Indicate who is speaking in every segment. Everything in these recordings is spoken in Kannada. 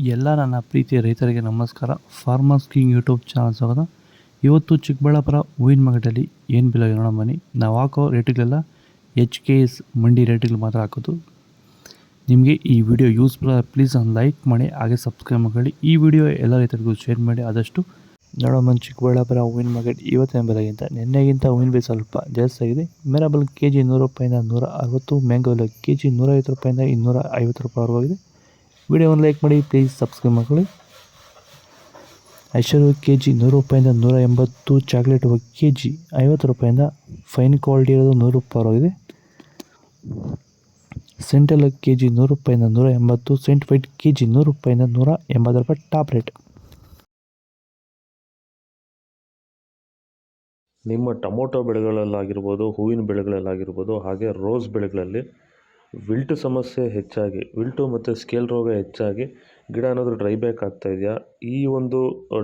Speaker 1: ಎಲ್ಲ ನನ್ನ ಪ್ರೀತಿಯ ರೈತರಿಗೆ ನಮಸ್ಕಾರ. ಫಾರ್ಮರ್ಸ್ ಕಿಂಗ್ ಯೂಟ್ಯೂಬ್ ಚಾನಲ್ ಸ್ವಾಗತ. ಇವತ್ತು ಚಿಕ್ಕಬಳ್ಳಾಪುರ ಹೂವಿನ ಮಾರ್ಕೆಟಲ್ಲಿ ಏನು ಬೆಲೆ ನೋಡೋಣ ಬನ್ನಿ. ನಾವು ಹಾಕೋ ರೇಟ್ಗಳೆಲ್ಲ HKS ಮಂಡಿ ರೇಟ್ಗಳು ಮಾತ್ರ ಹಾಕೋದು. ನಿಮಗೆ ಈ ವಿಡಿಯೋ ಯೂಸ್ಫುಲ್ ಪ್ಲೀಸ್ ಒಂದು ಲೈಕ್ ಮಾಡಿ, ಹಾಗೆ ಸಬ್ಸ್ಕ್ರೈಬ್ ಮಾಡಿ. ಈ ವಿಡಿಯೋ ಎಲ್ಲ ರೈತರಿಗೂ ಶೇರ್ ಮಾಡಿ ಆದಷ್ಟು. ನೋಡೋಣ ಚಿಕ್ಕಬಳ್ಳಾಪುರ ಹೂವಿನ ಮಾರ್ಕೆಟ್ ಇವತ್ತಿನ ಬೆಲೆಗಿಂತ ನಿನ್ನೆಗಿಂತ ಹೂವಿನ ಬೆಲೆ ಸ್ವಲ್ಪ ಜಾಸ್ತಿ ಆಗಿದೆ. ಮಿರಾಬಲ್ KG 100 ರೂಪಾಯಿಂದ 160, ಮ್ಯಾಂಗೋ KG 150 ರೂಪಾಯಿಂದ 250 ರೂಪಾಯಿವರೆಗಿದೆ. ವಿಡಿಯೋ ಒಂದು ಲೈಕ್ ಮಾಡಿ, ಪ್ಲೀಸ್ ಸಬ್ಸ್ಕ್ರೈಬ್ ಮಾಡ್ಕೊಳ್ಳಿ. ಐಶ್ವರ್ಯ KG 100 ರೂಪಾಯಿಂದ 180, ಚಾಕ್ಲೇಟ್ KG 50 ರೂಪಾಯಿಂದ ಫೈನ್ ಕ್ವಾಲಿಟಿ ಇರೋದು 100 ರೂಪಾಯಿವರೆಗಿದೆ. ಸೆಂಟಲ್ KG 100 ರೂಪಾಯಿಂದ 180, ಸೆಂಟ್ ವೈಟ್ KG 100 ರೂಪಾಯಿಂದ 180 ರೂಪಾಯಿ ಟಾಪ್ ರೇಟ್.
Speaker 2: ನಿಮ್ಮ ಟೊಮೊಟೊ ಬೆಳೆಗಳಲ್ಲಾಗಿರ್ಬೋದು, ಹೂವಿನ ಬೆಳೆಗಳಲ್ಲಾಗಿರ್ಬೋದು, ಹಾಗೆ ರೋಸ್ ಬೆಳೆಗಳಲ್ಲಿ ವಿಲ್ಟು ಸಮಸ್ಯೆ ಹೆಚ್ಚಾಗಿ, ವಿಲ್ಟು ಮತ್ತು ಸ್ಕೇಲ್ ರೋಗ ಹೆಚ್ಚಾಗಿ ಗಿಡ ಏನಾದರೂ ಡ್ರೈ ಬ್ಯಾಕ್ ಆಗ್ತಾಯಿದೆಯಾ? ಈ ಒಂದು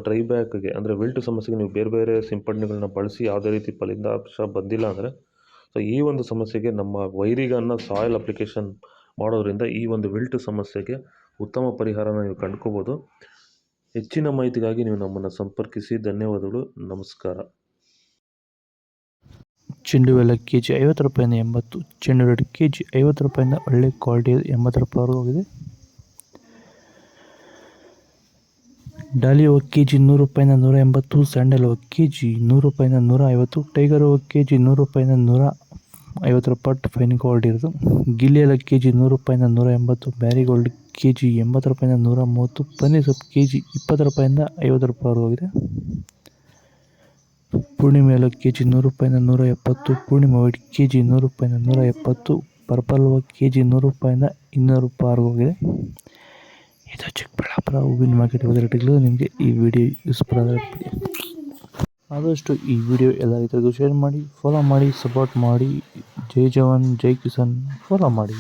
Speaker 2: ಡ್ರೈ ಬ್ಯಾಕ್ಗೆ ಅಂದರೆ ವಿಲ್ಟು ಸಮಸ್ಯೆಗೆ ನೀವು ಬೇರೆ ಬೇರೆ ಸಿಂಪಡಣೆಗಳನ್ನ ಬಳಸಿ ಯಾವುದೇ ರೀತಿ ಫಲಿತಾಂಶ ಬಂದಿಲ್ಲ ಅಂದರೆ, ಸೊ ಈ ಒಂದು ಸಮಸ್ಯೆಗೆ ನಮ್ಮ ವೈರಿಗನ್ನ ಸಾಯಿಲ್ ಅಪ್ಲಿಕೇಶನ್ ಮಾಡೋದ್ರಿಂದ ಈ ಒಂದು ವಿಲ್ಟು ಸಮಸ್ಯೆಗೆ ಉತ್ತಮ ಪರಿಹಾರನ ನೀವು ಕಂಡುಕೋಬೋದು. ಹೆಚ್ಚಿನ ಮಾಹಿತಿಗಾಗಿ ನೀವು ನಮ್ಮನ್ನು ಸಂಪರ್ಕಿಸಿ. ಧನ್ಯವಾದಗಳು, ನಮಸ್ಕಾರ.
Speaker 1: ಚೆಂಡು ಎಲ್ಲ KG 50 ರೂಪಾಯಿಂದ 80, ಚೆಂಡು ರೆಡ್ KG 50 ರೂಪಾಯಿಂದ ಒಳ್ಳೆ ಕ್ವಾಲಿಟಿ 80 ರೂಪಾಯಿವರೆಗೂ ಹೋಗಿದೆ. ಡಾಲಿಯೋ KG 100 ರೂಪಾಯಿಂದ 180, ಸ್ಯಾಂಡಲ್ KG 100 ರೂಪಾಯಿಂದ 150, ಟೈಗರ್ KG 100 ರೂಪಾಯಿಂದ 150 ರೂಪಾಯಿ ಫೈನ್ ಕ್ವಾಲಿಟಿ ಇರೋದು. ಗಿಲ್ಲಿಯೆಲ್ಲ KG 100 ರೂಪಾಯಿಂದ 180, ಮ್ಯಾರಿಗೋಲ್ಡ್ KG 80 ರೂಪಾಯಿಂದ 130, ಪನ್ನೀರ್ ಸೊಪ್ಪು KG 20 ರೂಪಾಯಿಂದ 50 ರೂಪಾಯಿವರೆಗೂ ಹೋಗಿದೆ. ಪೂರ್ಣಿಮೆ ಎಲ್ಲ KG 100 ರೂಪಾಯಿಂದ 170, ಪೂರ್ಣಿಮಾ ವೈಟ್ KG 100 ರೂಪಾಯಿಂದ 170, ಪರ್ಪಲ್ KG 100 ರೂಪಾಯಿಂದ 200 ರೂಪಾಯಿವರೆಗೂ ಹೋಗಿದೆ. ಇದು ಚಿಕ್ಕಬಳ್ಳಾಪುರ ಹೂವಿನ ಮಾರ್ಕೆಟ್ ರೇಟ್ಗಳು. ನಿಮಗೆ ಈ ವಿಡಿಯೋ ಯೂಸ್ಫುಲ್ ಆದರೆ ಆದಷ್ಟು ಈ ವಿಡಿಯೋ ಎಲ್ಲ ರೈತರಿಗೂ ಶೇರ್ ಮಾಡಿ, ಫಾಲೋ ಮಾಡಿ, ಸಪೋರ್ಟ್ ಮಾಡಿ. ಜೈ ಜವಾನ್ ಜೈ ಕಿಸಾನ್ ಫಾಲೋ ಮಾಡಿ.